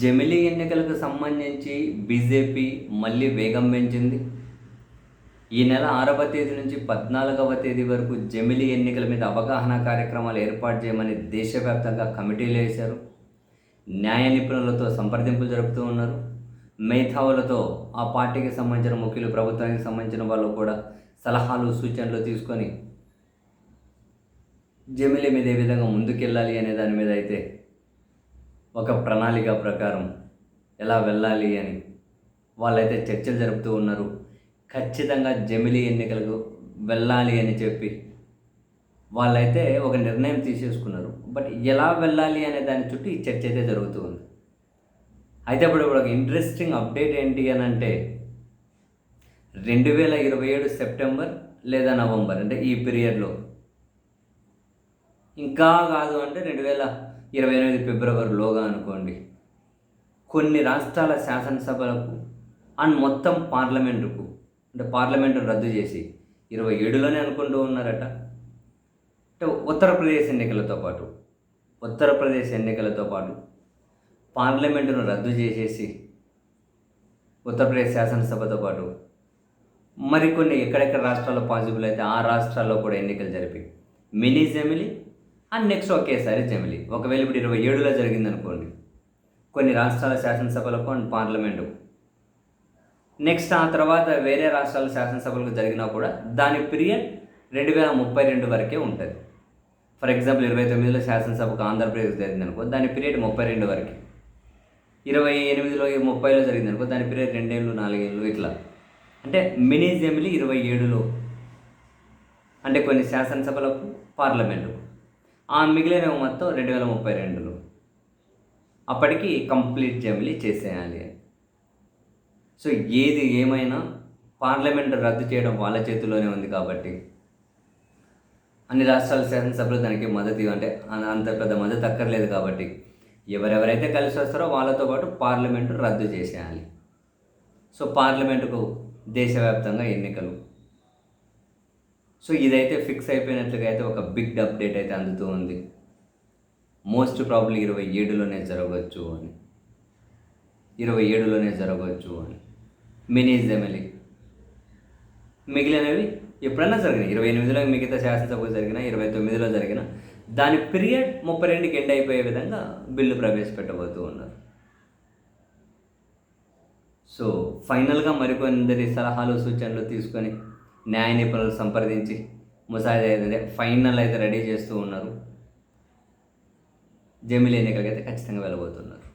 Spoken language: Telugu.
జమిలీ ఎన్నికలకు సంబంధించి బీజేపీ మళ్ళీ వేగం పెంచింది. ఈ నెల 6వ తేదీ నుంచి 14వ తేదీ వరకు జమిలీ ఎన్నికల మీద అవగాహన కార్యక్రమాలు ఏర్పాటు చేయమని దేశవ్యాప్తంగా కమిటీలు వేశారు. న్యాయ నిపుణులతో సంప్రదింపులు జరుపుతూ ఉన్నారు. మేధావులతో ఆ పార్టీకి సంబంధించిన ముఖ్యులు, ప్రభుత్వానికి సంబంధించిన వాళ్ళు కూడా సలహాలు, సూచనలు తీసుకొని జమిలీ మీద ఏ విధంగా ముందుకెళ్ళాలి అనే దాని మీద అయితే ఒక ప్రణాళిక ప్రకారం ఎలా వెళ్ళాలి అని వాళ్ళైతే చర్చలు జరుపుతూ ఉన్నారు. ఖచ్చితంగా జమిలీ ఎన్నికలకు వెళ్ళాలి అని చెప్పి వాళ్ళైతే ఒక నిర్ణయం తీసేసుకున్నారు. బట్ ఎలా వెళ్ళాలి అనే దాని చుట్టూ ఈ చర్చ అయితే జరుగుతూ ఉంది. అయితే ఇప్పుడు ఒక ఇంట్రెస్టింగ్ అప్డేట్ ఏంటి అని అంటే 2027 సెప్టెంబర్ లేదా నవంబర్, అంటే ఈ పీరియడ్లో, ఇంకా కాదు అంటే 2028 ఫిబ్రవరిలోగా అనుకోండి, కొన్ని రాష్ట్రాల శాసనసభలకు అండ్ మొత్తం పార్లమెంటుకు, అంటే పార్లమెంటును రద్దు చేసి 27లోనే అనుకుంటూ ఉన్నారట. అంటే ఉత్తరప్రదేశ్ ఎన్నికలతో పాటు పార్లమెంటును రద్దు చేసేసి ఉత్తరప్రదేశ్ శాసనసభతో పాటు మరికొన్ని ఎక్కడెక్కడ రాష్ట్రాల్లో పాసిబుల్ అయితే ఆ రాష్ట్రాల్లో కూడా ఎన్నికలు జరిపి మినీ జమిలీ అండ్ నెక్స్ట్ ఒకేసారి జమిలీ. ఒకవేళ ఇప్పుడు 27లో జరిగిందనుకోండి, కొన్ని రాష్ట్రాల శాసనసభలకు అండ్ పార్లమెంటు, నెక్స్ట్ ఆ తర్వాత వేరే రాష్ట్రాల శాసనసభలకు జరిగినా కూడా దాని పీరియడ్ 2032 వరకే ఉంటుంది. ఫర్ ఎగ్జాంపుల్ 29లో శాసనసభకు ఆంధ్రప్రదేశ్ జరిగిందనుకో, దాని పీరియడ్ 32 వరకు. 28లో 30లో జరిగిందనుకో, దాని పీరియడ్ 2 ఏళ్ళు 4 ఏళ్ళు ఇట్లా. అంటే మినీ జమిలీ 27లో, అంటే కొన్ని శాసనసభలకు, పార్లమెంటుకు. ఆ మిగిలిన మొత్తం 2032లో అప్పటికి కంప్లీట్ జమిలీ చేసేయాలి అని. సో ఏది ఏమైనా పార్లమెంట్ రద్దు చేయడం వాళ్ళ చేతిలోనే ఉంది కాబట్టి అన్ని రాష్ట్రాల శాసనసభలు దానికి మద్దతు, అంటే అంత పెద్ద మద్దతు అక్కర్లేదు కాబట్టి ఎవరెవరైతే కలిసి వస్తారో వాళ్ళతో పాటు పార్లమెంటు రద్దు చేసేయాలి. సో పార్లమెంటుకు దేశవ్యాప్తంగా ఎన్నికలు. సో ఇదైతే ఫిక్స్ అయిపోయినట్లుగా అయితే ఒక బిగ్ అప్డేట్ అయితే అందుతూ ఉంది. మోస్ట్ ప్రాబ్లీ 27లోనే జరగవచ్చు అని. మినీ జమిలీ మిగిలినవి ఎప్పుడైనా జరిగినాయి. 28లో మిగతా శాసనసభకు జరిగిన, 29లో జరిగిన, దాని పీరియడ్ 32కి ఎండ్ అయిపోయే విధంగా బిల్లు ప్రవేశపెట్టబోతూ ఉన్నారు. సో ఫైనల్గా మరికొందరి సలహాలు, సూచనలు తీసుకొని న్యాయ నిపుణులు సంప్రదించి ముసాయిదా అయితే ఫైనల్ అయితే రెడీ చేస్తూ ఉన్నారు. జమిలీ ఎన్నికలకైతే ఖచ్చితంగా వెళ్ళబోతున్నారు.